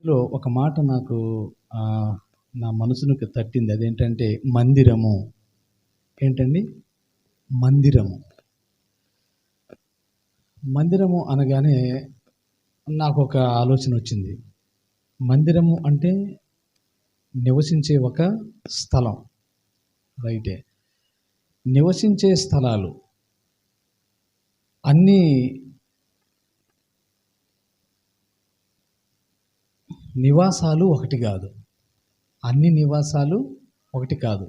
లో ఒక మాట నాకు నా మనసును తట్టింది. అదేంటంటే మందిరము. ఏంటండి? మందిరము. మందిరము అనగానే నాకొక ఆలోచన వచ్చింది. మందిరము అంటే నివసించే ఒక స్థలం. రైటే. నివసించే స్థలాలు అన్నీ నివాసాలు ఒకటి కాదు. అన్ని నివాసాలు ఒకటి కాదు.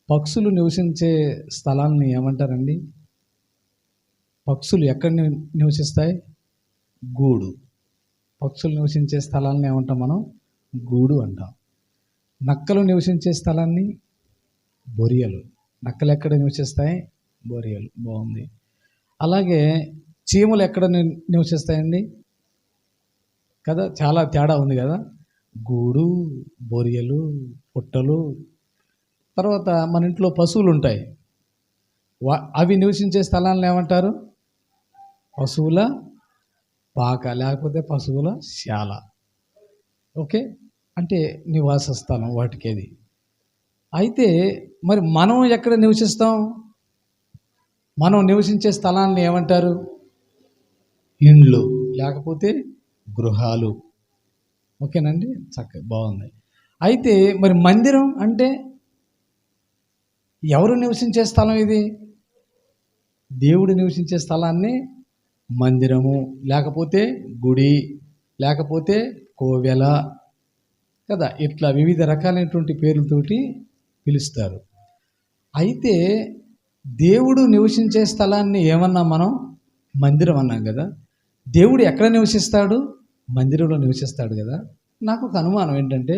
పక్షులు నివసించే స్థలాన్ని ఏమంటారండి? పక్షులు ఎక్కడ నివసిస్తాయి? గూడు. పక్షులు నివసించే స్థలాన్ని ఏమంటాం మనం? గూడు అంటాం. నక్కలు నివసించే స్థలాన్ని బొరియలు. నక్కలు ఎక్కడ నివసిస్తాయి? బొరియలు. బాగుంది. అలాగే చీమలు ఎక్కడ నివసిస్తాయండి? కదా, చాలా తేడా ఉంది కదా. గూడు, బొరియలు, పుట్టలు. తర్వాత మన ఇంట్లో పశువులు ఉంటాయి. అవి నివసించే స్థలాలను ఏమంటారు? పశువుల పాక, లేకపోతే పశువుల శాల. ఓకే, అంటే నివాస స్థలం వాటికి అది. అయితే మరి మనం ఎక్కడ నివసిస్తాం? మనం నివసించే స్థలాన్ని ఏమంటారు? ఇండ్లు, లేకపోతే గృహాలు. ఓకేనండి, చక్కగా బాగుంది. అయితే మరి మందిరం అంటే ఎవరు నివసించే స్థలం? ఇది దేవుడు నివసించే స్థలాన్ని మందిరము, లేకపోతే గుడి, లేకపోతే కోవెల కదా, ఇట్లా వివిధ రకాలైనటువంటి పేర్లతోటి పిలుస్తారు. అయితే దేవుడు నివసించే స్థలాన్ని ఏమన్నా మనం? మందిరం అన్నాం కదా. దేవుడు ఎక్కడ నివసిస్తాడు? మందిరంలో నివసిస్తాడు కదా. నాకు ఒక అనుమానం ఏంటంటే,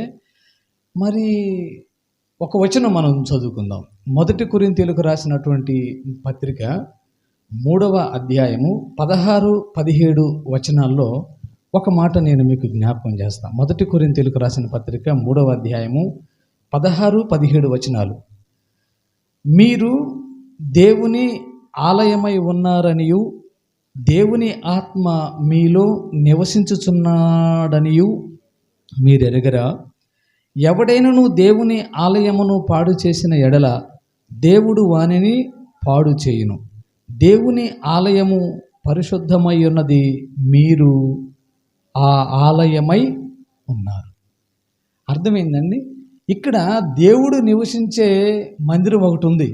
మరి ఒక వచనం మనం చదువుకుందాం. 1 కొరింథీయులకు రాసినటువంటి పత్రిక 3వ అధ్యాయము 16-17 వచనాల్లో ఒక మాట నేను మీకు జ్ఞాపకం చేస్తాను. 1 కొరింథీయులకు రాసిన పత్రిక 3వ అధ్యాయము 16-17 వచనాలు. మీరు దేవుని ఆలయమై ఉన్నారనియు దేవుని ఆత్మ మీలో నివసించుచున్నాడనియు మీరెరగరా? ఎవడైనను దేవుని ఆలయమును పాడు చేసిన ఎడల దేవుడు వానిని పాడు చేయును. దేవుని ఆలయము పరిశుద్ధమై ఉన్నది, మీరు ఆ ఆలయమై ఉన్నారు. అర్థమైందండి? ఇక్కడ దేవుడు నివసించే మందిరం ఒకటి ఉంది.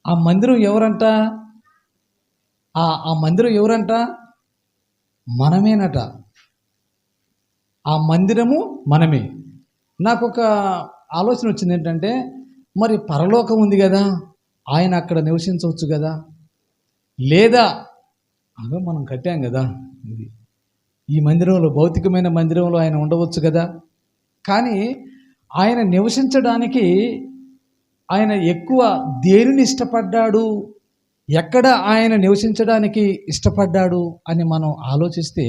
ఆ మందిరం ఎవరంట? ఆ మందిరం ఎవరంట? మనమేనట. ఆ మందిరము మనమే. నాకు ఒక ఆలోచన వచ్చింది. ఏంటంటే, మరి పరలోకం ఉంది కదా, ఆయన అక్కడ నివసించవచ్చు కదా, లేదా అదో మనం కట్టాం కదా, ఇది ఈ మందిరంలో, భౌతికమైన మందిరంలో ఆయన ఉండవచ్చు కదా. కానీ ఆయన నివసించడానికి ఆయన ఎక్కువ దేనిని ఇష్టపడ్డాడు, ఎక్కడ ఆయన నివసించడానికి ఇష్టపడ్డాడు అని మనం ఆలోచిస్తే,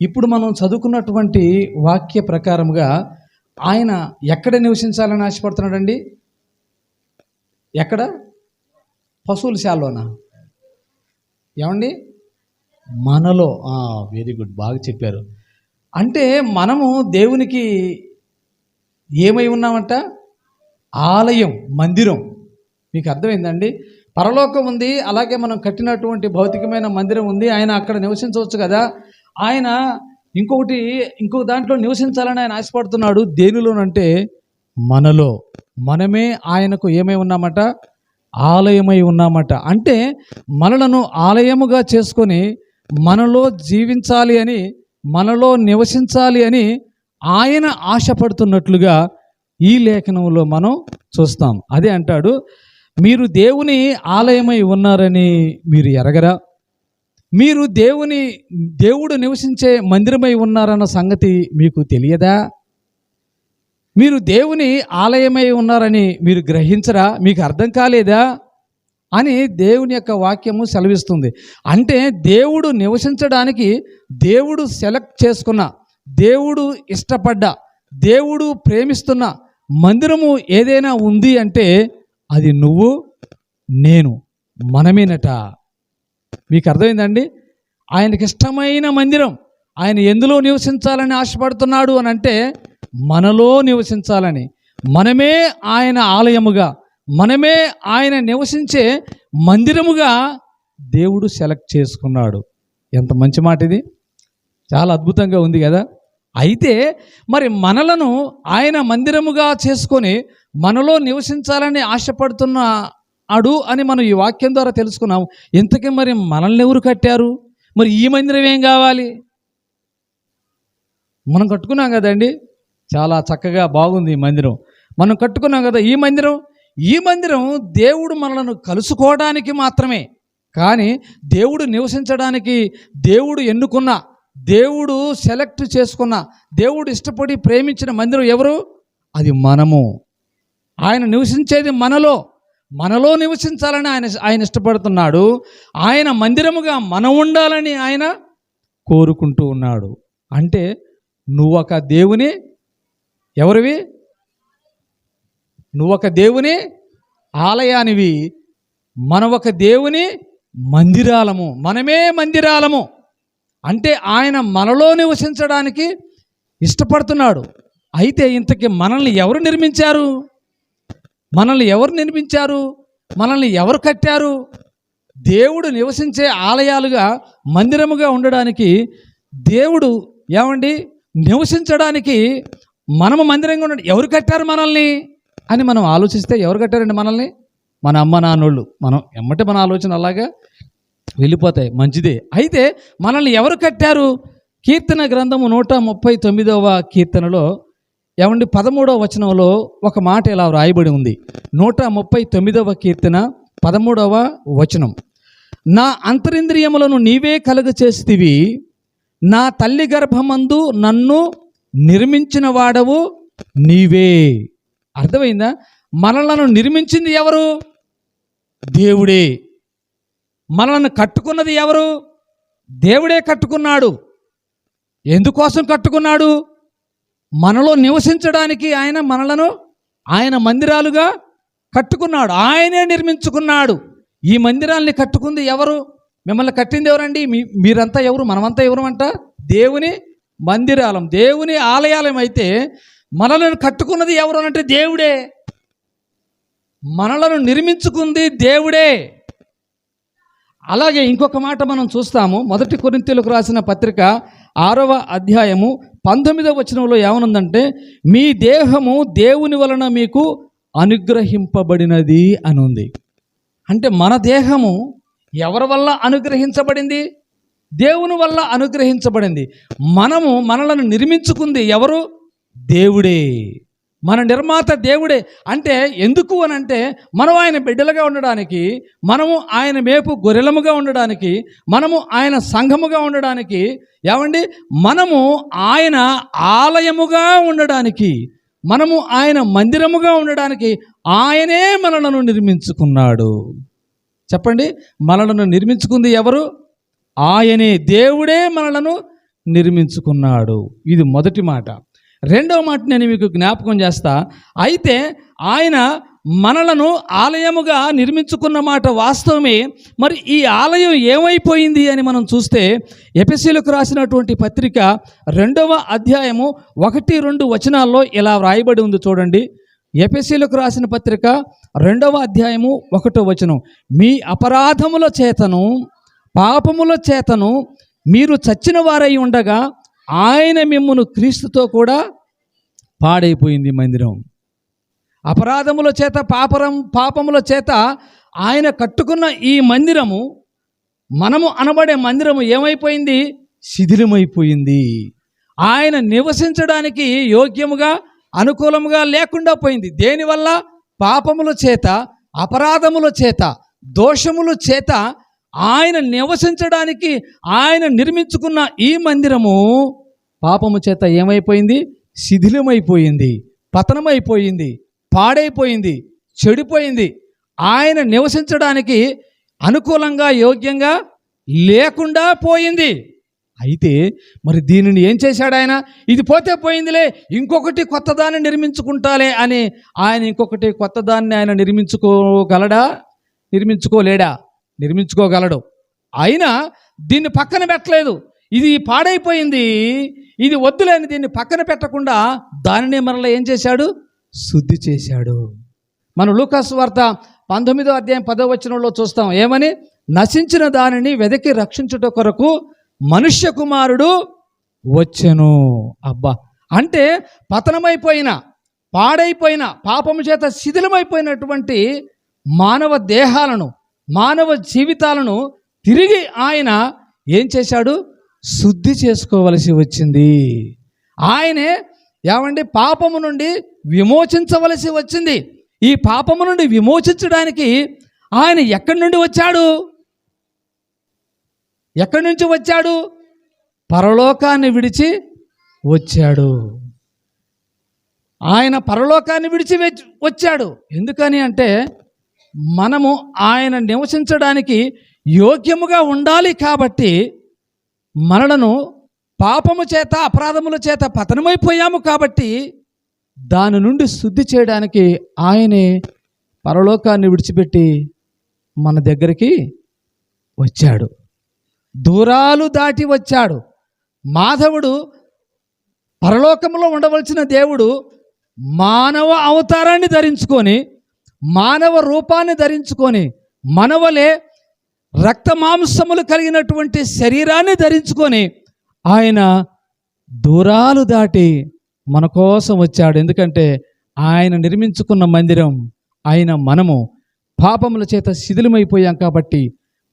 ఇప్పుడు మనం చదువుకున్నటువంటి వాక్య ప్రకారముగా ఆయన ఎక్కడ నివసించాలని ఆశపడుతున్నాడండి? ఎక్కడ? పశువుల శాలలోనా? ఏమండి? మనలో. వెరీ గుడ్, బాగా చెప్పారు. అంటే మనము దేవునికి ఏమై ఉన్నామంట? ఆలయం, మందిరం. మీకు అర్థమైందండి? పరలోకం ఉంది, అలాగే మనం కట్టినటువంటి భౌతికమైన మందిరం ఉంది. ఆయన అక్కడ నివసించవచ్చు కదా. ఆయన ఇంకో దాంట్లో నివసించాలని ఆయన ఆశపడుతున్నాడు. దేనిలోనంటే మనలో. మనమే ఆయనకు ఏమై ఉన్నామట? ఆలయమై ఉన్నామట. అంటే మనలను ఆలయముగా చేసుకొని మనలో జీవించాలి అని, మనలో నివసించాలి అని ఆయన ఆశపడుతున్నట్లుగా ఈ లేఖనంలో మనం చూస్తాం. అదే అంటాడు, మీరు దేవుని ఆలయమై ఉన్నారని మీరు ఎరగరా? మీరు దేవుడు నివసించే మందిరమై ఉన్నారన్న సంగతి మీకు తెలియదా? మీరు దేవుని ఆలయమై ఉన్నారని మీరు గ్రహించరా? మీకు అర్థం కాలేదా అని దేవుని యొక్క వాక్యము సెలవిస్తుంది. అంటే దేవుడు నివసించడానికి దేవుడు సెలెక్ట్ చేసుకున్న, దేవుడు ఇష్టపడ్డ, దేవుడు ప్రేమిస్తున్న మందిరము ఏదైనా ఉంది అంటే అది నువ్వు, నేను, మనమేనట. మీకు అర్థమైందండి? ఆయనకి ఇష్టమైన మందిరం, ఆయన ఎందులో నివసించాలని ఆశపడుతున్నాడు అని అంటే మనలో నివసించాలని. మనమే ఆయన ఆలయముగా, మనమే ఆయన నివసించే మందిరముగా దేవుడు సెలెక్ట్ చేసుకున్నాడు. ఎంత మంచి మాట ఇది, చాలా అద్భుతంగా ఉంది కదా. అయితే మరి మనలను ఆయన మందిరముగా చేసుకొని మనలో నివసించాలని ఆశపడుతున్నాడు అని మనం ఈ వాక్యం ద్వారా తెలుసుకున్నాం. ఇంతకీ మరి మనల్ని ఎవరు కట్టారు? మరి ఈ మందిరం ఏం కావాలి? మనం కట్టుకున్నాం కదండి, చాలా చక్కగా బాగుంది ఈ మందిరం, మనం కట్టుకున్నాం కదా. ఈ మందిరం దేవుడు మనలను కలుసుకోవడానికి మాత్రమే, కానీ దేవుడు నివసించడానికి, దేవుడు ఎన్నుకున్న, దేవుడు సెలెక్ట్ చేసుకున్న, దేవుడు ఇష్టపడి ప్రేమించిన మందిరం ఎవరు? అది మనము. ఆయన నివసించేది మనలో నివసించాలని ఆయన ఇష్టపడుతున్నాడు. ఆయన మందిరముగా మనం ఉండాలని ఆయన కోరుకుంటూ ఉన్నాడు. అంటే నువ్వు ఒక దేవుని ఎవరివి? నువ్వు ఒక దేవుని ఆలయానివి, మనం ఒక దేవుని మందిరాలము, మనమే మందిరాలము. అంటే ఆయన మనలో నివసించడానికి ఇష్టపడుతున్నాడు. అయితే ఇంతకీ మనల్ని ఎవరు నిర్మించారు? మనల్ని ఎవరు కట్టారు? దేవుడు నివసించే ఆలయాలుగా, మందిరముగా ఉండడానికి దేవుడు నివసించడానికి మనము మందిరంగా ఉండండి. ఎవరు కట్టారు మనల్ని అని మనం ఆలోచిస్తే ఎవరు కట్టారండి మనల్ని? మన అమ్మ నాన్నోళ్ళు. మనం ఎమ్మటే మన ఆలోచన అలాగా వెళ్ళిపోతాయి, మంచిదే. అయితే మనల్ని ఎవరు కట్టారు? కీర్తన గ్రంథము 139వ కీర్తనలో 13వ వచనంలో ఒక మాట ఇలా వ్రాయబడి ఉంది. 139వ కీర్తన 13వ వచనం. నా అంతరింద్రియములను నీవే కలుగచేస్తివి, నా తల్లి గర్భమందు నన్ను నిర్మించిన వాడవు నీవే. అర్థమైందా? మనలను నిర్మించింది ఎవరు? దేవుడే. మనల్ని కట్టుకున్నది ఎవరు? దేవుడే కట్టుకున్నాడు. ఎందుకోసం కట్టుకున్నాడు? మనలో నివసించడానికి ఆయన మందిరాలుగా కట్టుకున్నాడు, ఆయనే నిర్మించుకున్నాడు. ఈ మందిరాల్ని కట్టుకుంది ఎవరు? మిమ్మల్ని కట్టింది ఎవరండి? మీరంతా ఎవరు? మనమంతా ఎవరు అంట? దేవుని మందిరాలం, దేవుని ఆలయాలం. అయితే మనలను కట్టుకున్నది ఎవరు అంటే దేవుడే. మనలను నిర్మించుకుంది దేవుడే. అలాగే ఇంకొక మాట మనం చూస్తాము. 1 కొరింథీయులకు రాసిన పత్రిక 6వ అధ్యాయము 19వ వచనంలో ఏమనుందంటే, మీ దేహము దేవుని వలన మీకు అనుగ్రహింపబడినది అని ఉంది. అంటే మన దేహము ఎవరి వల్ల అనుగ్రహించబడింది? దేవుని వల్ల అనుగ్రహించబడింది. మనలను నిర్మించుకుంది ఎవరు? దేవుడే. మన నిర్మాత దేవుడే. అంటే ఎందుకు అని అంటే, మనం ఆయన బిడ్డలుగా ఉండడానికి, మనము ఆయన మేపు గొర్రెలముగా ఉండడానికి, మనము ఆయన సంఘముగా ఉండడానికి, మనము ఆయన ఆలయముగా ఉండడానికి, మనము ఆయన మందిరముగా ఉండడానికి ఆయనే మనలను నిర్మించుకున్నాడు. చెప్పండి, మనలను నిర్మించుకుంది ఎవరు? ఆయనే, దేవుడే మనలను నిర్మించుకున్నాడు. ఇది మొదటి మాట. రెండవ మాట నేను మీకు జ్ఞాపకం చేస్తా. అయితే ఆయన మనలను ఆలయముగా నిర్మించుకున్న మాట వాస్తవమే. మరి ఈ ఆలయం ఏమైపోయింది అని మనం చూస్తే, ఎఫెసీయులకు రాసినటువంటి పత్రిక 2వ అధ్యాయము 1-2 వచనాల్లో ఇలా వ్రాయబడి ఉంది చూడండి. ఎఫెసీయులకు రాసిన పత్రిక 2వ అధ్యాయము 1వ వచనం. మీ అపరాధముల చేతను పాపముల చేతను మీరు చచ్చిన వారై ఉండగా ఆయన మిమ్మును క్రీస్తుతో కూడా పాడైపోయింది మందిరం. అపరాధముల చేత పాపముల చేత ఆయన కట్టుకున్న ఈ మందిరము, మనము అనబడే మందిరము ఏమైపోయింది? శిథిలమైపోయింది. ఆయన నివసించడానికి యోగ్యముగా, అనుకూలముగా లేకుండా పోయింది. దేనివల్ల? పాపముల చేత, అపరాధముల చేత, దోషముల చేత ఆయన నివసించడానికి ఆయన నిర్మించుకున్న ఈ మందిరము పాపము చేత ఏమైపోయింది? శిథిలమైపోయింది, పతనమైపోయింది, పాడైపోయింది, చెడిపోయింది. ఆయన నివసించడానికి అనుకూలంగా, యోగ్యంగా లేకుండా పోయింది. అయితే మరి దీనిని ఏం చేశాడు ఆయన? ఇది పోతే పోయిందిలే, ఇంకొకటి కొత్తదాన్ని నిర్మించుకుంటాలే అని ఆయన ఇంకొకటి కొత్తదాన్ని ఆయన నిర్మించుకోగలడా? నిర్మించుకోలేడా? నిర్మించుకోగలడు. అయినా దీన్ని పక్కన పెట్టలేదు. ఇది పాడైపోయింది, ఇది వద్దులేని దీన్ని పక్కన పెట్టకుండా దానినే మరలా ఏం చేశాడు? శుద్ధి చేశాడు. మనం లూకాసు వార్త 19వ అధ్యాయం 10వ వచనంలో చూస్తాం. ఏమని? నశించిన దానిని వెదకి రక్షించుట కొరకు మనుష్య కుమారుడు వచ్చెను. అబ్బా, అంటే పతనమైపోయిన, పాడైపోయిన, పాపము చేత శిథిలమైపోయినటువంటి మానవ దేహాలను, మానవ జీవితాలను తిరిగి ఆయన ఏం చేశాడు? శుద్ధి చేసుకోవలసి వచ్చింది. ఆయనే ఏమండి పాపము నుండి విమోచించవలసి వచ్చింది. ఈ పాపము నుండి విమోచించడానికి ఆయన ఎక్కడి నుండి వచ్చాడు? ఎక్కడి నుంచి వచ్చాడు? పరలోకాన్ని విడిచి వచ్చాడు. ఆయన పరలోకాన్ని విడిచి వచ్చాడు. ఎందుకని అంటే మనము ఆయన నివసించడానికి యోగ్యముగా ఉండాలి కాబట్టి, మనలను పాపము చేత అపరాధముల చేత పతనమైపోయాము కాబట్టి దాని నుండి శుద్ధి చేయడానికి ఆయనే పరలోకాన్ని విడిచిపెట్టి మన దగ్గరికి వచ్చాడు. దూరాలు దాటి వచ్చాడు. మాధవుడు పరలోకంలో ఉండవలసిన దేవుడు మానవ అవతారాన్ని ధరించుకొని, మానవ రూపాన్ని ధరించుకొని, మనవలే రక్త మాంసములు కలిగినటువంటి శరీరాన్ని ధరించుకొని ఆయన దూరాలు దాటి మన కోసం వచ్చాడు. ఎందుకంటే ఆయన నిర్మించుకున్న మందిరం ఆయన మనము పాపముల చేత శిథిలమైపోయాం కాబట్టి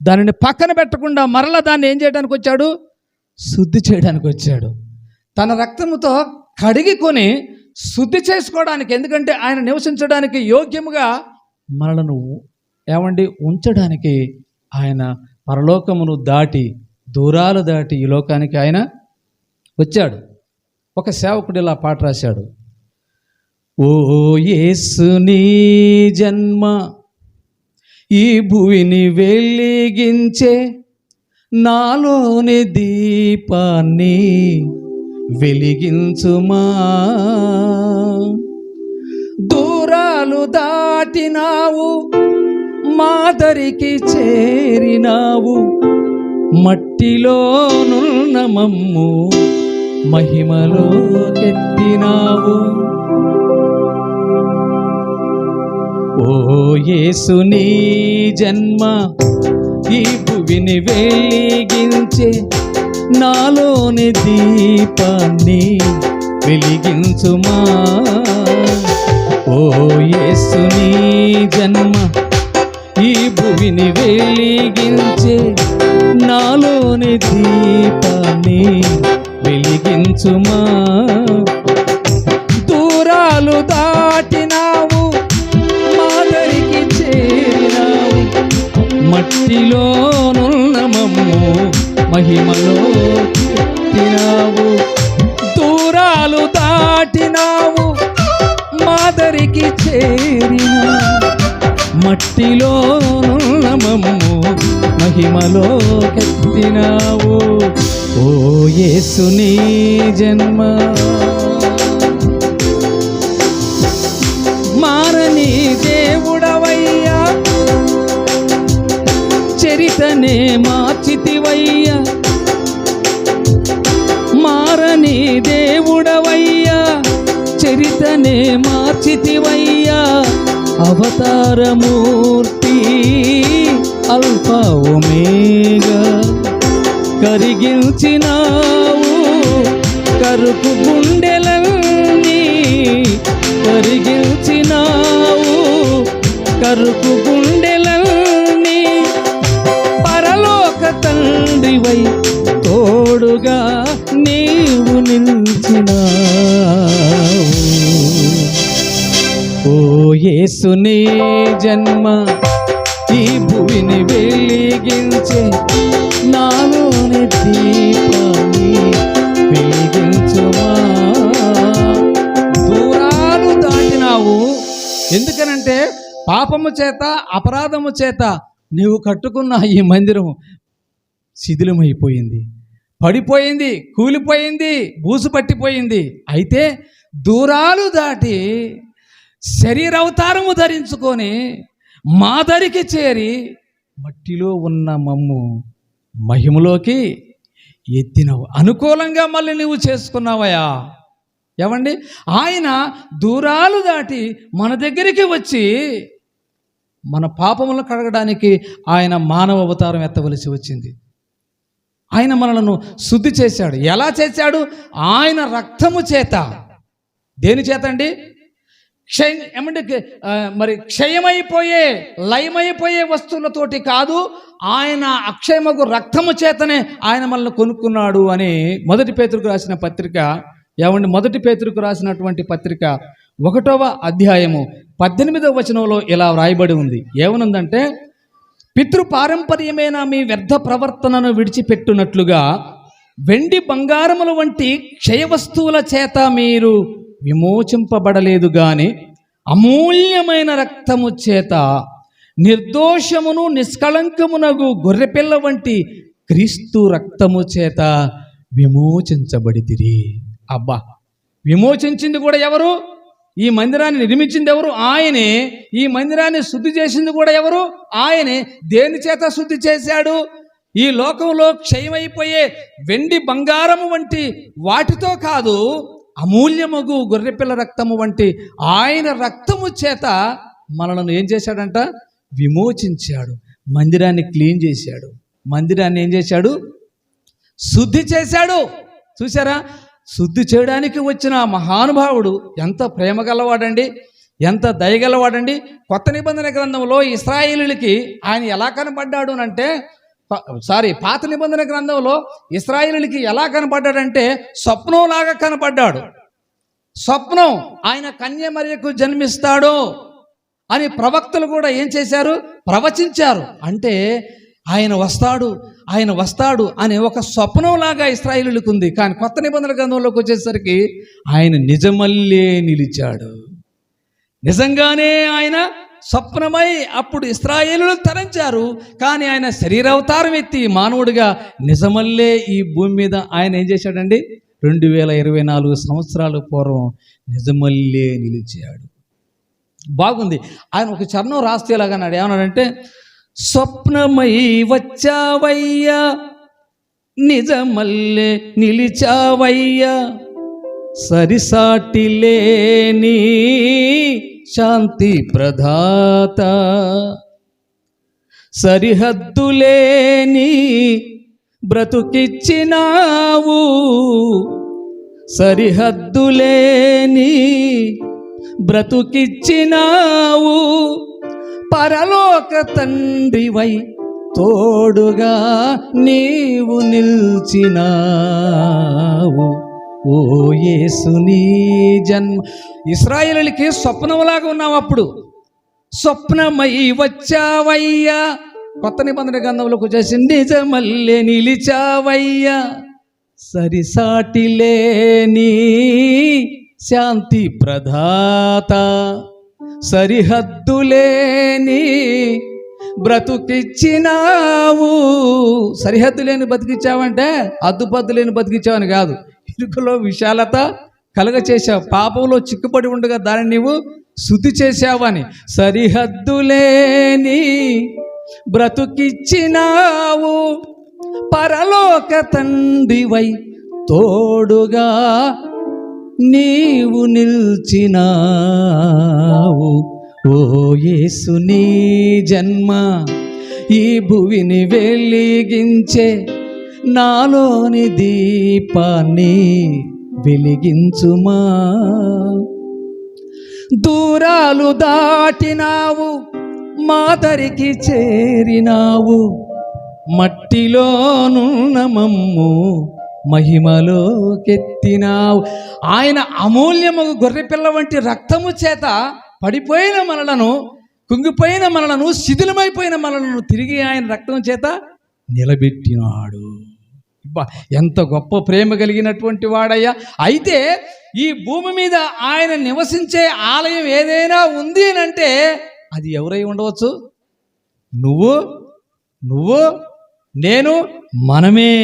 దానిని పక్కన పెట్టకుండా మరలా దాన్ని ఏం చేయడానికి వచ్చాడు? శుద్ధి చేయడానికి వచ్చాడు. తన రక్తముతో కడిగికొని శుద్ధి చేసుకోవడానికి, ఎందుకంటే ఆయన నివసించడానికి యోగ్యముగా మనలను ఏమండి ఉంచడానికి ఆయన పరలోకమును దాటి, దూరాలు దాటి ఈ లోకానికి ఆయన వచ్చాడు. ఒక సేవకుడు ఇలా పాట రాశాడు. ఓ యేసు నీ జన్మ ఈ భూమిని వెలిగించే, నాలోని దీపాన్ని వెలిగించుమా. దూరాలు దాటినావు, మాదరికి చేరినావు, మట్టిలోనున్న మమ్ము మహిమలో కెత్తినావు. ఓ యేసు నీ జన్మ ఈ భూమిని వెలిగించే, నాలోని దీపాన్ని వెలిగించుమా. ఓ యేసు నీ జన్మ ఈ భూమిని వెలిగించే, నాలోని దీపాన్ని వెలిగించుమా. దూరాలు దాటినావు, మాదరికి చేరినావు, మట్టిలోనున్న మమ్ము మహిమలో ఎత్తినావు. దూరాలు దాటినావు, మాదరికి చేరినావు, మట్టిలోనున్న మమ్ము మహిమలో ఎత్తినావు. ఓ యేసు నీ జన్మ మారని దేవుడవయ్యా, చరితనే మార్చితివయ్యా. మారని దేవుడవయ్యా, చరితనే మార్చితివయ్యా. అవతారమూర్తి అల్ఫా ఒమేగా, కరిగించినావు కరుపు గుండెలన్నీ, కరిగించినావు కరుపు గుండెలన్నీ. పరలోక తండ్రివై తోడుగా నీవు నిలిచినావు. ఓ యేసు నీ జన్మ ఈ భూమిని వెలిగించే, నాలోని దీపాన్ని వెలిగించుమా. దూరాలు దాటినావు. ఎందుకనంటే పాపము చేత అపరాధము చేత నీవు కట్టుకున్న ఈ మందిరం శిథిలమైపోయింది, పడిపోయింది, కూలిపోయింది, బూసు పట్టిపోయింది. అయితే దూరాలు దాటి శరీరావతారము ధరించుకొని మాదరికి చేరి మట్టిలో ఉన్న మమ్ము మహిమలోకి ఎత్తినవు, అనుకూలంగా మళ్ళీ నువ్వు చేసుకున్నావయా. ఏమండి, ఆయన దూరాలు దాటి మన దగ్గరికి వచ్చి మన పాపములను కడగడానికి ఆయన మానవ అవతారం ఎత్తవలసి వచ్చింది. ఆయన మనలను శుద్ధి చేశాడు. ఎలా చేశాడు? ఆయన రక్తము చేత. దేని చేత అండి? మరి క్షయమైపోయే లయమైపోయే వస్తువులతోటి కాదు, ఆయన అక్షయమగు రక్తము చేతనే ఆయన మనల్ని కొనుక్కున్నాడు అని మొదటి పేతురుకు రాసిన పత్రిక. ఏమండి, మొదటి పేతురుకు రాసినటువంటి పత్రిక 1వ అధ్యాయము 18వ వచనంలో ఇలా వ్రాయబడి ఉంది. ఏమనుందంటే, పితృపారంపర్యమైన మీ వ్యర్థ ప్రవర్తనను విడిచిపెట్టునట్లుగా వెండి బంగారముల వంటి క్షయ వస్తువుల చేత మీరు విమోచింపబడలేదు గాని అమూల్యమైన రక్తము చేత నిర్దోషమును నిష్కళంకమునగు గొర్రెపిల్ల వంటి క్రీస్తు రక్తము చేత విమోచించబడితిరి. అబ్బా, విమోచించింది కూడా ఎవరు? ఈ మందిరాన్ని నిర్మించింది ఎవరు? ఆయనే. ఈ మందిరాన్ని శుద్ధి చేసింది కూడా ఎవరు? ఆయనే. దేని చేత శుద్ధి చేశాడు? ఈ లోకంలో క్షయమైపోయే వెండి బంగారము వంటి వాటితో కాదు, అమూల్యమగు గొర్రెపిల్ల రక్తము వంటి ఆయన రక్తము చేత మనలను ఏం చేశాడంట? విమోచించాడు. మందిరాన్ని క్లీన్ చేశాడు. మందిరాన్ని ఏం చేశాడు? శుద్ధి చేశాడు. చూసారా? శుద్ధి చేయడానికి వచ్చిన మహానుభావుడు ఎంత ప్రేమ గలవాడండి, ఎంత దయగలవాడండి. కొత్త నిబంధన గ్రంథంలో ఇశ్రాయేలీయులకి ఆయన ఎలా కనపడ్డాడు అంటే, పాత నిబంధన గ్రంథంలో ఇశ్రాయేలీయులకి ఎలా కనపడ్డాడంటే స్వప్నంలాగా కనపడ్డాడు. స్వప్నం, ఆయన కన్య మరియకు జన్మిస్తాడు అని ప్రవక్తలు కూడా ఏం చేశారు? ప్రవచించారు. అంటే ఆయన వస్తాడు, ఆయన వస్తాడు అనే ఒక స్వప్నంలాగా ఇశ్రాయేలీయులకు ఉంది. కానీ కొత్త నిబంధన గ్రంథంలోకి వచ్చేసరికి ఆయన నిజమల్లే నిలిచాడు. నిజంగానే ఆయన స్వప్నమై అప్పుడు ఇశ్రాయేలీయులు తరంచారు. కానీ ఆయన శరీరావతారం ఎత్తి మానవుడిగా నిజమల్లే ఈ భూమి మీద ఆయన ఏం చేశాడండి? 2024 సంవత్సరాల పూర్వం నిజమల్లే నిలిచాడు. బాగుంది. ఆయన ఒక చరణం రాస్తేలాగా అన్నాడు. ఏమన్నాడంటే, స్వప్నమై వచ్చావయ్యా, నిజమల్లే నిలిచావయ్యా, సరిసాటి లేని శాంతి ప్రదాత, సరిహద్దులేని బ్రతుకిచ్చినావు, సరిహద్దులేని బ్రతుకిచ్చినావు, పరలోక తండ్రివై తోడుగా నీవు నిల్చినావు. ఓ యేసు నీ జన్మ. ఇశ్రాయేలీయులకి స్వప్నంలాగా ఉన్నావు. అప్పుడు స్వప్నమై వచ్చావయ్యా. కొత్త నిబంధన గ్రంథంలోకి వచ్చేసి నిజమల్లే నిలిచావయ్యా, సరిసాటి లేని శాంతి ప్రదాత, సరిహద్దులేని బ్రతుకిచ్చినావు. సరిహద్దు లేని బతికిచ్చావంటే అద్దుపద్దు లేని బతికిచ్చావని కాదు, ఇరుకులో విశాలత కలుగ చేశావు. పాపంలో చిక్కుపడి ఉండగా దానిని నీవు శుద్ధి చేశావని. సరిహద్దులేని బ్రతుకిచ్చినావు, పరలోక తండ్రివై తోడుగా నీవు నిల్చినావు. ఓ యేసు నీ జన్మ ఈ భువిని వెలిగించే నాలోని దీపాన్ని వెలిగించుమా. దూరాలు దాటినావు, మాదరికి చేరినావు, మట్టిలోనున్న మమ్ము మహిమలోకెత్తినావు. ఆయన అమూల్యము గొర్రెపిల్ల వంటి రక్తము చేత పడిపోయిన మనలను, కుంగిపోయిన మనలను, శిథిలమైపోయిన మనలను తిరిగి ఆయన రక్తం చేత నిలబెట్టినాడు. ఎంత గొప్ప ప్రేమ కలిగినటువంటి వాడయ్యా. అయితే ఈ భూమి మీద ఆయన నివసించే ఆలయం ఏదైనా ఉంది అని అంటే అది ఎవరై ఉండవచ్చు? నువ్వు నేను, మనమే.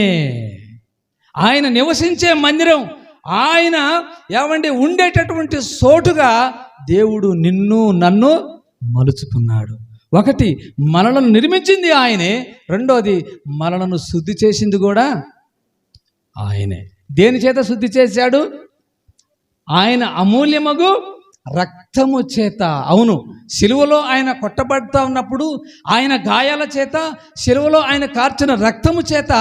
ఆయన నివసించే మందిరం, ఆయన ఉండేటటువంటి చోటుగా దేవుడు నిన్ను నన్ను మలుచుకున్నాడు. ఒకటి, మనలను నిర్మించింది ఆయనే. రెండోది, మనలను శుద్ధి చేసింది కూడా ఆయనే. దేని చేత శుద్ధి చేశాడు? ఆయన అమూల్యమగు రక్తము చేత. అవును, సిలువలో ఆయన కొట్టబడతా ఉన్నప్పుడు ఆయన గాయాల చేత, సిలువలో ఆయన కార్చిన రక్తము చేత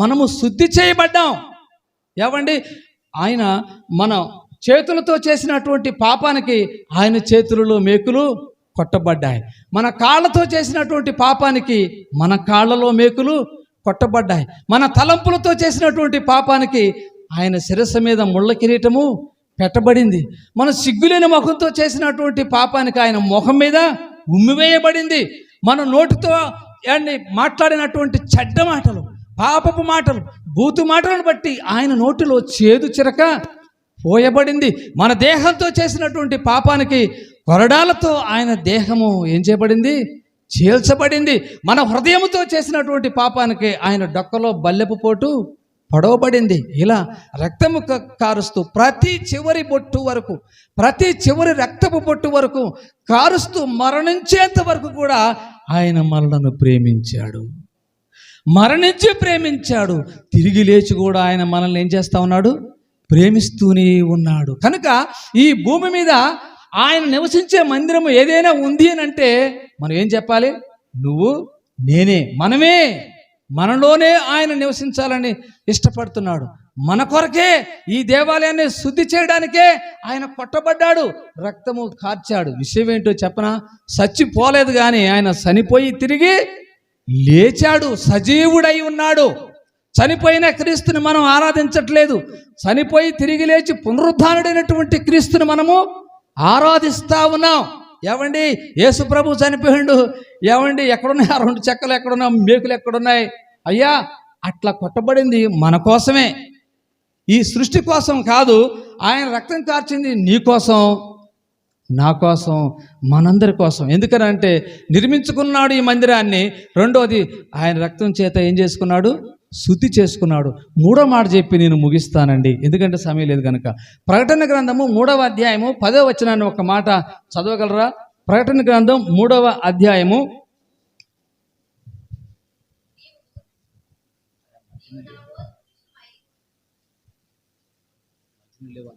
మనము శుద్ధి చేయబడ్డాం. ఏవండి, ఆయన మన చేతులతో చేసినటువంటి పాపానికి ఆయన చేతులలో మేకులు కొట్టబడ్డాయి. మన కాళ్ళతో చేసినటువంటి పాపానికి మన కాళ్ళలో మేకులు కొట్టబడ్డాయి. మన తలంపులతో చేసినటువంటి పాపానికి ఆయన శిరస్సు మీద ముళ్ళ కిరీటము పెట్టబడింది. మన సిగ్గులేని ముఖంతో చేసినటువంటి పాపానికి ఆయన ముఖం మీద ఉమ్మివేయబడింది. మన నోటితో మాట్లాడినటువంటి చెడ్డ మాటలు, పాపపు మాటలు, బూతు మాటలను బట్టి ఆయన నోటిలో చేదు చిరక పోయబడింది. మన దేహంతో చేసినటువంటి పాపానికి కొరడాలతో ఆయన దేహము ఏం చేయబడింది? చీల్చబడింది. మన హృదయంతో చేసినటువంటి పాపానికి ఆయన డొక్కలో బల్లెపు పోటు పొడవబడింది. ఇలా రక్తము కారుస్తూ ప్రతి చివరి బొట్టు వరకు, ప్రతి చివరి రక్తపు బొట్టు వరకు కారుస్తూ మరణించేంత వరకు కూడా ఆయన మనలను ప్రేమించాడు. మరణించి ప్రేమించాడు. తిరిగి లేచి కూడా ఆయన మనల్ని ఏం చేస్తా ఉన్నాడు? ప్రేమిస్తూనే ఉన్నాడు. కనుక ఈ భూమి మీద ఆయన నివసించే మందిరము ఏదైనా ఉంది అని అంటే మనం ఏం చెప్పాలి? నువ్వు, నేనే, మనమే. మనలోనే ఆయన నివసించాలని ఇష్టపడుతున్నాడు. మన కొరకే ఈ దేవాలయాన్ని శుద్ధి చేయడానికే ఆయన కొట్టబడ్డాడు, రక్తము కార్చాడు. విషయం ఏంటో చెప్పనా? చచ్చిపోలేదు కానీ ఆయన చనిపోయి తిరిగి లేచాడు, సజీవుడై ఉన్నాడు. చనిపోయిన క్రీస్తుని మనం ఆరాధించట్లేదు. చనిపోయి తిరిగి లేచి పునరుద్ధానుడైనటువంటి క్రీస్తుని మనము ఆరాధిస్తా ఉన్నాం. ఏవండి, యేసు ప్రభు చనిపోయిండు. ఏవండి, ఎక్కడున్నాయి ఆ రెండు చెక్కలు? ఎక్కడున్నాయి మేకులు? ఎక్కడున్నాయి? అయ్యా, అట్లా కొట్టబడింది మన కోసమే, ఈ సృష్టి కోసం కాదు. ఆయన రక్తం కార్చింది నీ కోసం, నా కోసం, మనందరి కోసం. ఎందుకనంటే నిర్మించుకున్నాడు ఈ మందిరాన్ని. రెండోది ఆయన రక్తం చేత ఏం చేసుకున్నాడు? శుద్ధి చేసుకున్నాడు. మూడో మాట చెప్పి నేను ముగిస్తానండి, ఎందుకంటే సమయం లేదు కనుక. ప్రకటన గ్రంథము 3వ అధ్యాయము 10వ వచనాన్ని ఒక మాట చదవగలరా? ప్రకటన గ్రంథం 3వ అధ్యాయము 20.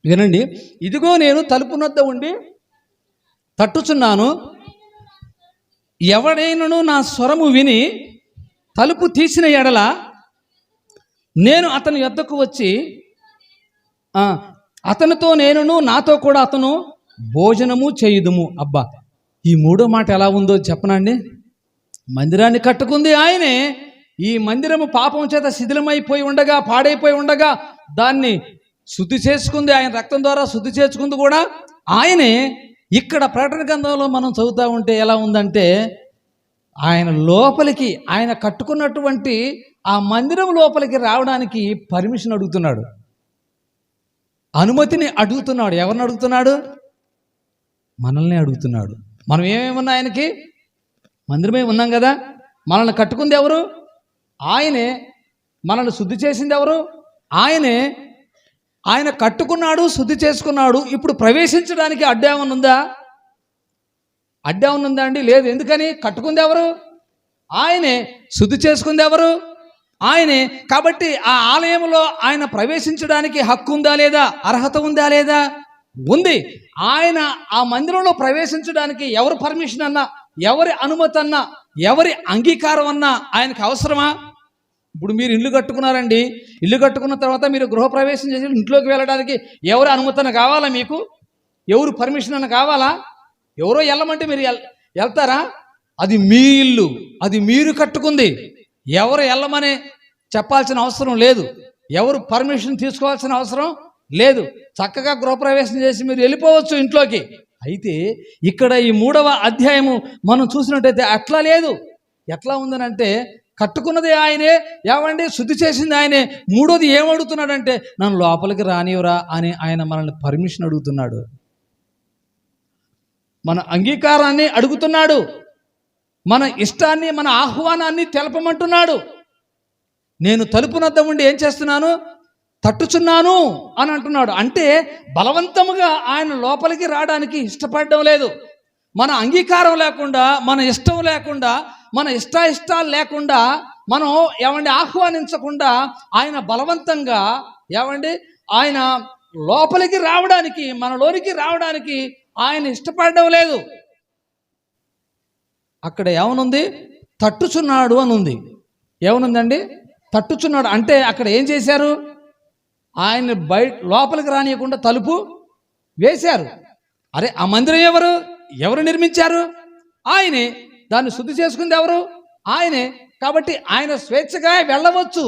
వినండి. ఇదిగో నేను తలుపు నొద్ద ఉండి తట్టుచున్నాను. ఎవడైనను నా స్వరము విని తలుపు తీసిన ఎడల నేను అతని యొద్దకు వచ్చి అతనితో నేనును, నాతో కూడా అతను భోజనము చేయుదుము. అబ్బా, ఈ మూడో మాట ఎలా ఉందో చెప్పనండి. మందిరాన్ని కట్టుకుంది ఆయనే. ఈ మందిరము పాపం చేత శిథిలమైపోయి ఉండగా, పాడైపోయి ఉండగా దాన్ని శుద్ధి చేసుకుంది ఆయన రక్తం ద్వారా. శుద్ధి చేసుకుంది కూడా ఆయనే. ఇక్కడ ప్రకటన గ్రంథంలో మనం చదువుతూ ఉంటే ఎలా ఉందంటే, ఆయన లోపలికి, ఆయన కట్టుకున్నటువంటి ఆ మందిరం లోపలికి రావడానికి పర్మిషన్ అడుగుతున్నాడు, అనుమతిని అడుగుతున్నాడు. ఎవరిని అడుగుతున్నాడు? మనల్ని అడుగుతున్నాడు. మనం ఏమేమున్నా ఆయనకి? మందిరమే ఉన్నాం కదా. మనల్ని కట్టుకుంది ఎవరు? ఆయనే. మనల్ని శుద్ధి చేసింది ఎవరు? ఆయనే. ఆయన కట్టుకున్నాడు, శుద్ధి చేసుకున్నాడు. ఇప్పుడు ప్రవేశించడానికి అడ్డేమన్నా ఉందా? అడ్డేమన్నా ఉందా అండి? లేదు. ఎందుకని? కట్టుకుంది ఎవరు? ఆయనే. శుద్ధి చేసుకుంది ఎవరు? ఆయనే. కాబట్టి ఆ ఆలయంలో ఆయన ప్రవేశించడానికి హక్కు ఉందా లేదా? అర్హత ఉందా లేదా? ఉంది. ఆయన ఆ మందిరంలో ప్రవేశించడానికి ఎవరు పర్మిషన్ అన్నా, ఎవరి అనుమతి అన్నా, ఎవరి అంగీకారం అన్నా ఆయనకు అవసరమా? ఇప్పుడు మీరు ఇల్లు కట్టుకున్నారండి. ఇల్లు కట్టుకున్న తర్వాత మీరు గృహప్రవేశం చేసి ఇంట్లోకి వెళ్ళడానికి ఎవరి అనుమతి అన్న కావాలా? మీకు ఎవరు పర్మిషన్ అన్న కావాలా? ఎవరో వెళ్ళమంటే మీరు వెళ్తారా? అది మీ ఇల్లు, అది మీరు కట్టుకుంది. ఎవరు వెళ్ళమని చెప్పాల్సిన అవసరం లేదు, ఎవరు పర్మిషన్ తీసుకోవాల్సిన అవసరం లేదు. చక్కగా గృహప్రవేశం చేసి మీరు వెళ్ళిపోవచ్చు ఇంట్లోకి. అయితే ఇక్కడ ఈ 3వ అధ్యాయము మనం చూసినట్టయితే అట్లా లేదు. ఎట్లా ఉందనంటే, కట్టుకున్నది ఆయనే, ఏమండి శుద్ధి చేసింది ఆయనే. మూడోది ఏమడుగుతున్నాడంటే, నన్ను లోపలికి రానివరా అని ఆయన మనల్ని పర్మిషన్ అడుగుతున్నాడు, మన అంగీకారాన్ని అడుగుతున్నాడు. మన ఇష్టాన్ని, మన ఆహ్వానాన్ని తెలపమంటున్నాడు. నేను తలుపునొద్ద ఉండి ఏం చేస్తున్నాను? తట్టుచున్నాను అని అంటున్నాడు. అంటే బలవంతముగా ఆయన లోపలికి రావడానికి ఇష్టపడడం లేదు. మన అంగీకారం లేకుండా, మన ఇష్టం లేకుండా, మన ఇష్టాలు లేకుండా మనం ఆహ్వానించకుండా ఆయన బలవంతంగా ఆయన లోపలికి రావడానికి, మనలోనికి రావడానికి ఆయన ఇష్టపడడం లేదు. అక్కడ ఏమనుంది? తట్టుచున్నాడు అని ఉంది. ఏమనుందండి? తట్టుచున్నాడు. అంటే అక్కడ ఏం చేశారు? ఆయన లోపలికి రానియకుండా తలుపు వేశారు. అరే, ఆ మందిరం ఎవరు నిర్మించారు? ఆయనే. దాన్ని శుద్ధి చేసుకుంది ఎవరు? ఆయనే. కాబట్టి ఆయన స్వేచ్ఛగా వెళ్ళవచ్చు,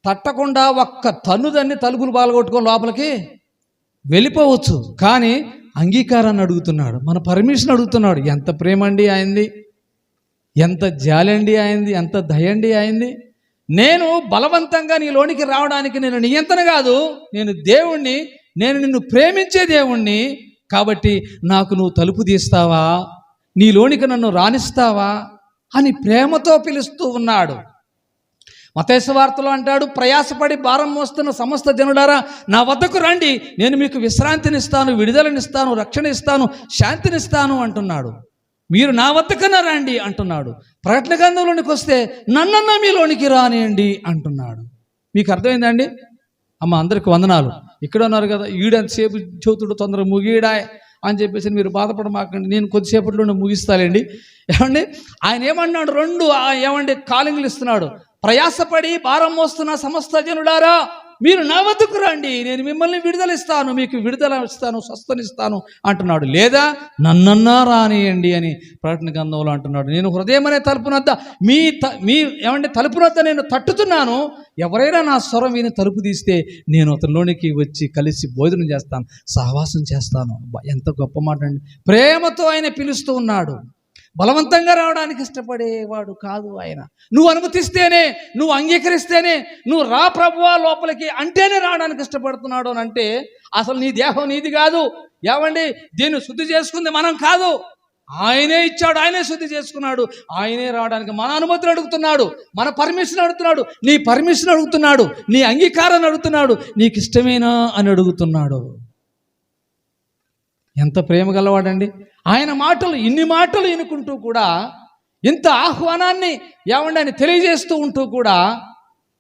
తట్టకుండా ఒక్క తన్నుదన్ని తలుపులు పాల్గొట్టుకొని లోపలికి వెళ్ళిపోవచ్చు. కానీ అంగీకారాన్ని అడుగుతున్నాడు, మన పర్మిషన్ అడుగుతున్నాడు. ఎంత ప్రేమ అండి ఆయనది, ఎంత జాలి అండి ఆయనది, ఎంత దయ అండి ఆయనది. నేను బలవంతంగా నీలోనికి రావడానికి నేను నియంత్రణ కాదు, నేను దేవుణ్ణి, నేను నిన్ను ప్రేమించే దేవుణ్ణి. కాబట్టి నాకు నువ్వు తలుపు తీస్తావా, నీలోనికి నన్ను రాణిస్తావా అని ప్రేమతో పిలుస్తూ ఉన్నాడు. మత్తయి సువార్తలో అంటాడు, ప్రయాసపడి భారం మోస్తున్న సమస్త జనులారా నా వద్దకు రండి, నేను మీకు విశ్రాంతినిస్తాను, విడుదలనిస్తాను, రక్షణ ఇస్తాను, శాంతినిస్తాను అంటున్నాడు. మీరు నా వద్దకన్నా రండి అంటున్నాడు. ప్రకటన గ్రంథంలోనికి వస్తే నన్నన్నా మీలోనికి రానియండి అంటున్నాడు. మీకు అర్థమైందండి? అమ్మ, అందరికి వందనాలు. ఇక్కడ ఉన్నారు కదా, ఈడంతసేపు చోతుడు తొందరగా ముగియడా అని చెప్పేసి మీరు బాధపడమాకండి, నేను కొద్దిసేపట్లోనే ముగిస్తానండి. ఆయన ఏమన్నాడు? రెండు కాలింగ్లు ఇస్తున్నాడు. ప్రయాసపడి భారం మోస్తున్న సమస్త జనులారా మీరు నా వద్దకు రండి, నేను మిమ్మల్ని విడుదలిస్తాను, మీకు విడుదల ఇస్తాను, స్వస్థనిస్తాను అంటున్నాడు. లేదా నన్నన్నా రానియండి అని ప్రకటన గ్రంథంలో అంటున్నాడు. నేను హృదయం అనే తలుపునొద్ద మీ తలుపునొద్ద నేను తట్టుతున్నాను, ఎవరైనా నా స్వరం విని తలుపు తీస్తే నేను అతనిలోనికి వచ్చి కలిసి భోజనం చేస్తాను, సహవాసం చేస్తాను. ఎంత గొప్ప మాట అండి. ప్రేమతో ఆయన పిలుస్తూ ఉన్నాడు. బలవంతంగా రావడానికి ఇష్టపడేవాడు కాదు ఆయన. నువ్వు అనుమతిస్తేనే, నువ్వు అంగీకరిస్తేనే, నువ్వు రా ప్రభువా లోపలికి అంటేనే రావడానికి ఇష్టపడుతున్నాడు అని అంటే అసలు నీ దేహం నీది కాదు. దీన్ని శుద్ధి చేసుకుంది మనం కాదు, ఆయనే ఇచ్చాడు, ఆయనే శుద్ధి చేసుకున్నాడు, ఆయనే రావడానికి మన అనుమతిని అడుగుతున్నాడు, మన పర్మిషన్ అడుగుతున్నాడు, నీ పర్మిషన్ అడుగుతున్నాడు, నీ అంగీకారాన్ని అడుగుతున్నాడు, నీకు ఇష్టమేనా అని అడుగుతున్నాడు. ఎంత ప్రేమ గలవాడండి ఆయన. ఇన్ని మాటలు వినుకుంటూ కూడా, ఇంత ఆహ్వానాన్ని ఆయన తెలియజేస్తూ ఉంటూ కూడా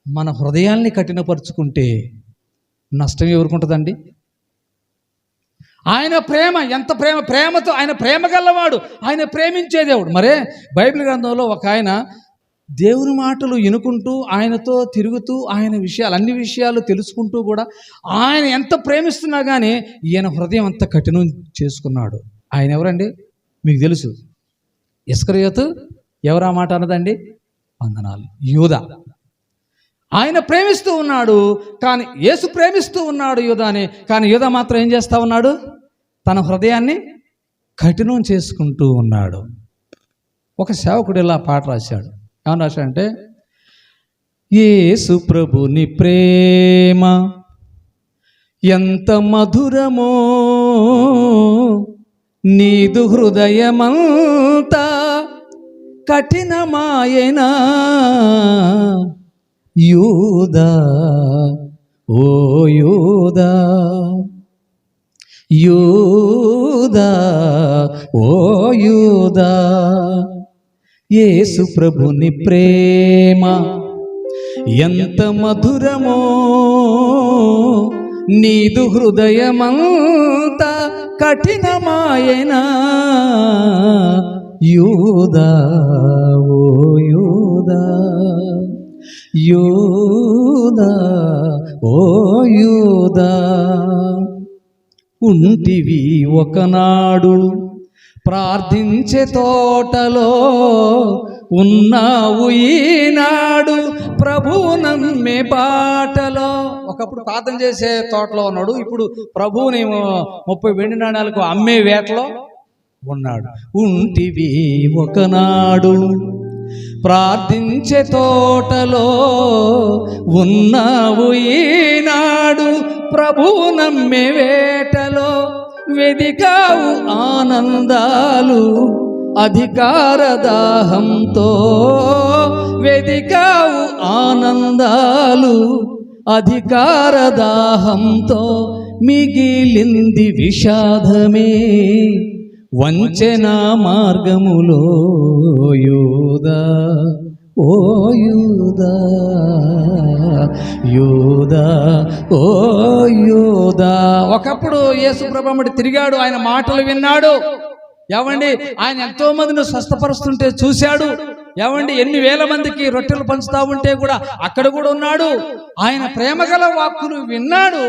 మన హృదయాల్ని కఠినపరుచుకుంటే నష్టం ఎవరుకుంటుందండి? ఆయన ప్రేమ ఎంత ప్రేమతో ఆయన ప్రేమ గలవాడు, ఆయన ప్రేమించే దేవుడు. మరే బైబిల్ గ్రంథంలో ఒక ఆయన దేవుని మాటలు వినుకుంటూ, ఆయనతో తిరుగుతూ, ఆయన అన్ని విషయాలు తెలుసుకుంటూ కూడా ఆయన ఎంత ప్రేమిస్తున్నా కానీ ఈయన హృదయం అంత కఠినం చేసుకున్నాడు. ఆయన ఎవరండి? మీకు తెలుసు. ఇస్కరియోతు ఎవరా మాట అన్నదండి? వందనాలు. యూదా. ఆయన ప్రేమిస్తూ ఉన్నాడు, కానీ యేసు ప్రేమిస్తూ ఉన్నాడు యూదాని. కానీ యూదా మాత్రం ఏం చేస్తూ ఉన్నాడు? తన హృదయాన్ని కఠినం చేసుకుంటూ ఉన్నాడు. ఒక సేవకుడు ఇలా పాట రాశాడు. ఏమని రాశాడంటే, యేసు ప్రభుని ప్రేమ ఎంత మధురమో, నీదు హృదయమంతా కఠినమాయనా, యూదా ఓ యూదా, యూదా ఓ యూదా. యేసు ప్రభుని ప్రేమ ఎంత మధురమో, నీదు హృదయమంతా కఠినమాయనా, యూదా ఓ యూదా, యూదా ఓ యూదా. ఉంటివి ఒకనాడు ప్రార్థించే తోటలో, ఉన్నావు ఈనాడు ప్రభువు నమ్మే బాటలో. ఒకప్పుడు ప్రార్థన చేసే తోటలో ఉన్నాడు, ఇప్పుడు ప్రభువుని 30 వెండి నాణాలకు అమ్మే వేటలో ఉన్నాడు. ఉంటివి ఒకనాడు ప్రార్థించే తోటలో, ఉన్నావు ఈనాడు ప్రభువు నమ్మే వేటలో. వెదికావు ఆనందాలు అధికార దాహంతో వెదికావు ఆనందాలు, అధికార దాహంతో మిగిలింది విషాదమే, వంచన మార్గములో యూదా, ఓ యూదా, యూదా, ఓ యూదా. ఒకప్పుడు యేసు ప్రభువు తిరిగాడు, ఆయన మాటలు విన్నాడు. ఏమండి, ఆయన ఎంతో మందిని స్వస్థపరుస్తుంటే చూశాడు. ఏమండి, ఎన్ని వేల మందికి రొట్టెలు పంచుతా ఉంటే కూడా అక్కడ కూడా ఉన్నాడు. ఆయన ప్రేమగల వాక్కులు విన్నాడు.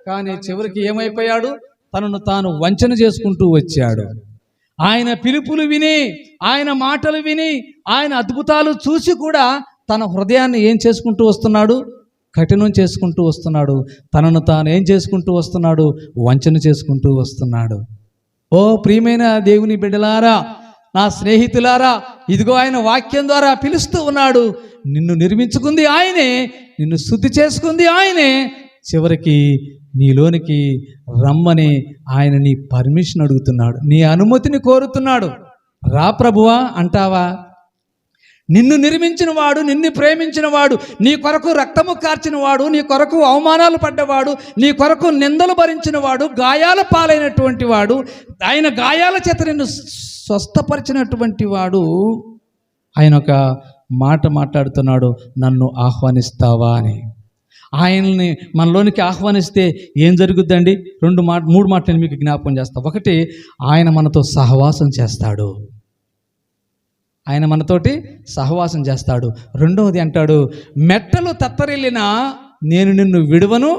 కానీ చివరికి ఏమైపోయాడు? తనను తాను వంచన చేసుకుంటూ వచ్చాడు. ఆయన పిలుపులు విని, ఆయన మాటలు విని, ఆయన అద్భుతాలు చూసి కూడా తన హృదయాన్ని ఏం చేసుకుంటూ వస్తున్నాడు? కఠినం చేసుకుంటూ వస్తున్నాడు. తనను తాను ఏం చేసుకుంటూ వస్తున్నాడు? వంచన చేసుకుంటూ వస్తున్నాడు. ఓ ప్రియమైన దేవుని బిడ్డలారా, నా స్నేహితులారా, ఇదిగో ఆయన వాక్యం ద్వారా పిలుస్తూ ఉన్నాడు. నిన్ను నిర్మించుకుంది ఆయనే, నిన్ను శుద్ధి చేసుకుంది ఆయనే. చివరికి నీలోనికి రమ్మని ఆయన నీ పర్మిషన్ అడుగుతున్నాడు, నీ అనుమతిని కోరుతున్నాడు. రా ప్రభువా అంటావా? నిన్ను నిర్మించిన వాడు, నిన్ను ప్రేమించిన వాడు, నీ కొరకు రక్తము కార్చిన వాడు, నీ కొరకు అవమానాలు పడ్డవాడు, నీ కొరకు నిందలు భరించిన వాడు, గాయాల పాలైనటువంటి వాడు, ఆయన గాయాల చేత నిన్ను స్వస్థపరిచినటువంటి వాడు, ఆయన ఒక మాట మాట్లాడుతున్నాడు, నన్ను ఆహ్వానిస్తావా అని. ఆయన్ని మనలోనికి ఆహ్వానిస్తే ఏం జరుగుద్దండి? మూడు మాటలు మీకు జ్ఞాపకం చేస్తా. ఒకటి, ఆయన మనతో సహవాసం చేస్తాడు. ఆయన మనతోటి సహవాసం చేస్తాడు. రెండవది అంటాడు, మెట్టలు తత్తరిల్లినా నేను నిన్ను విడువను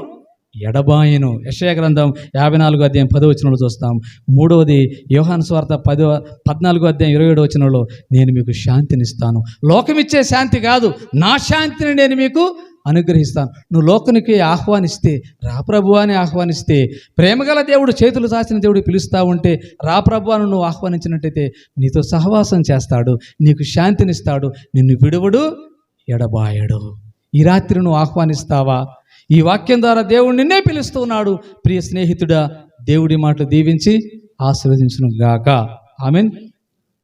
ఎడబాయను. యెషయా గ్రంథం 54వ అధ్యాయం 10వ వచనంలో చూస్తాం. మూడవది యోహాను సువార్త 14వ అధ్యాయం 27వ వచనంలో, నేను మీకు శాంతినిస్తాను. లోకమిచ్చే శాంతి కాదు, నా శాంతిని నేను మీకు అనుగ్రహిస్తాను. నువ్వు లోకానికి ఆహ్వానిస్తే, రా ప్రభు అని ఆహ్వానిస్తే, ప్రేమగల దేవుడు, చేతులు చాచిన దేవుడు పిలుస్తూ ఉంటే రా ప్రభు అని నువ్వు ఆహ్వానించినట్టయితే నీతో సహవాసం చేస్తాడు, నీకు శాంతినిస్తాడు, నిన్ను విడువడు ఎడబాయడు. ఈ రాత్రి నువ్వు ఆహ్వానిస్తావా? ఈ వాక్యం ద్వారా దేవుడు నిన్నే పిలుస్తూ ఉన్నాడు. ప్రియ స్నేహితుడా, దేవుడి మాటలు దీవించి ఆశీర్వదించును గాక. ఆమేన్.